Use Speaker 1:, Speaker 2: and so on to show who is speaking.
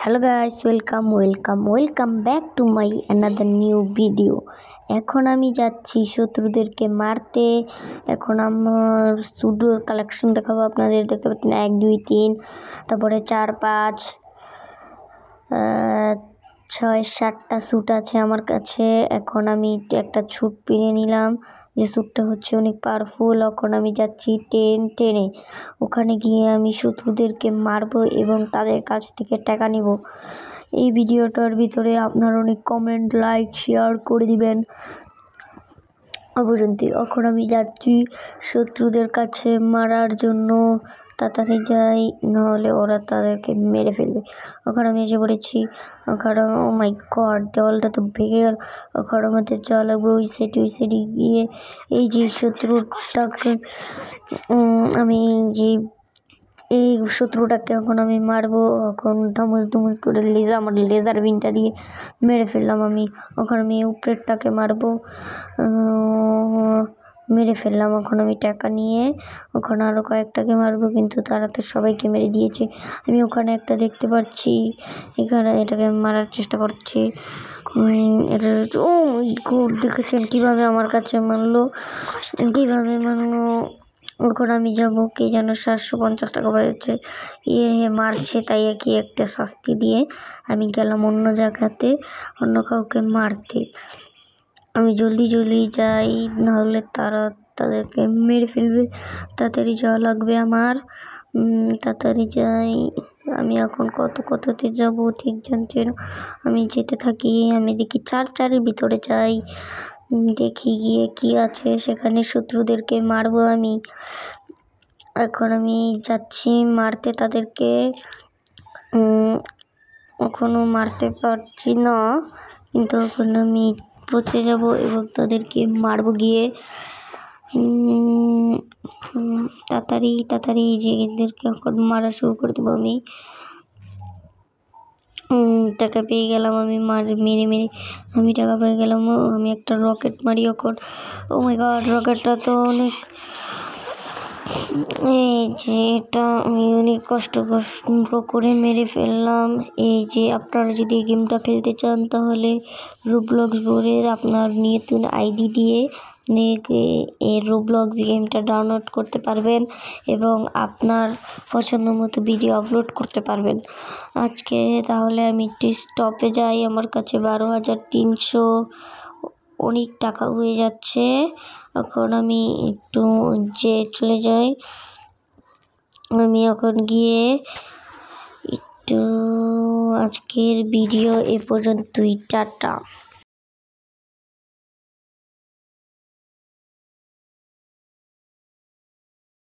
Speaker 1: Hello guys, welcome back to my another new video. এখন আমি যাচ্ছি শত্রুদেরকে মারতে। এখন আমার সুডোর কালেকশন দেখাবো আপনাদের। দেখতে পাচ্ছেন 1 2 3, তারপরে 4 5 6 7টা স্যুট আছে আমার কাছে। এখন আমি একটা স্যুট কিনে নিলাম, যে স্যুটটা হচ্ছে অনেক পাওয়ারফুল। এখন আমি যাচ্ছি টেনে ওখানে গিয়ে আমি শত্রুদেরকে মারবো এবং তাদের কাছ থেকে টাকা নেব। এই ভিডিওটার ভিতরে আপনার অনেক কমেন্ট, লাইক, শেয়ার করে দিবেন অবশ্যই। এখন আমি যাচ্ছি শত্রুদের কাছে মারার জন্য। তাড়াতাড়ি যাই, নাহলে ওরা তাদেরকে মেরে ফেলবে। ওখানে আমি এসে পড়েছি। ওখানে ও মাই গড, দেওয়ালটা তো ভেঙে গেল। ওখানে আমাদের যাওয়া লাগবে ওই সাইডে গিয়ে এই যে শত্রুটাকে এই শত্রুটাকে এখন আমি মারবো। এখন ধমস করে আমার লেজার বিনটা দিয়ে মেরে ফেললাম আমি। ওখানে আমি উপরেরটাকে মারবো, মেরে ফেললাম। এখন আমি টাকা নিয়ে ওখানে আরও কয়েকটাকে মারবো, কিন্তু তারা তো সবাইকে মেরে দিয়েছে। আমি ওখানে একটা দেখতে পাচ্ছি, এটাকে মারার চেষ্টা করছি। এটা ও দেখেছেন কীভাবে আমার কাছে মারলো। ওখানে আমি যাবো, কে যেন 750 টাকা পাচ্ছে মারছে, তাই কি একটা শাস্তি দিয়ে আমি গেলাম অন্য জায়গাতে, অন্য কাউকে মারতে। আমি জলদি যাই, নাহলে তাদেরকে মেরে ফেলবে। তাড়াতাড়ি যাওয়া লাগবে আমার, তাড়াতাড়ি যাই। আমি এখন কততে যাব ঠিক জানছি না। আমি যেতে থাকি, আমি দেখি 4-4-এর ভিতরে যাই, দেখি গিয়ে কি আছে সেখানে। শত্রুদেরকে মারবো আমি। এখন আমি যাচ্ছি মারতে তাদেরকে। এখনও মারতে পারছি না, কিন্তু এখন আমি পৌঁছে যাব এবং তাদেরকে মারবো গিয়ে। তাড়াতাড়ি যে এদেরকে এখন মারা শুরু করে দেবো আমি। টাকা পেয়ে গেলাম আমি, মেরে আমি টাকা পেয়ে গেলাম। আমি একটা রকেট মারি এখন। ও মাই গড, রকেটটা তো অনেক, এই যে এটা আমি অনেক কষ্ট করে মেরে ফেললাম। এই যে আপনারা যদি এই গেমটা খেলতে চান, তাহলে রোবলক্স বোর্ডে আপনার নতুন আইডি দিয়ে এই রোবলক্স গেমটা ডাউনলোড করতে পারবেন এবং আপনার পছন্দ মতো ভিডিও আপলোড করতে পারবেন। আজকে তাহলে আমি একটি স্টপে যাই, আমার কাছে 12,300 অনেক টাকা হয়ে যাচ্ছে। এখন আমি একটু চলে যাই। আমি এখন গিয়ে একটু আজকের ভিডিও এ পর্যন্তই, টাটা।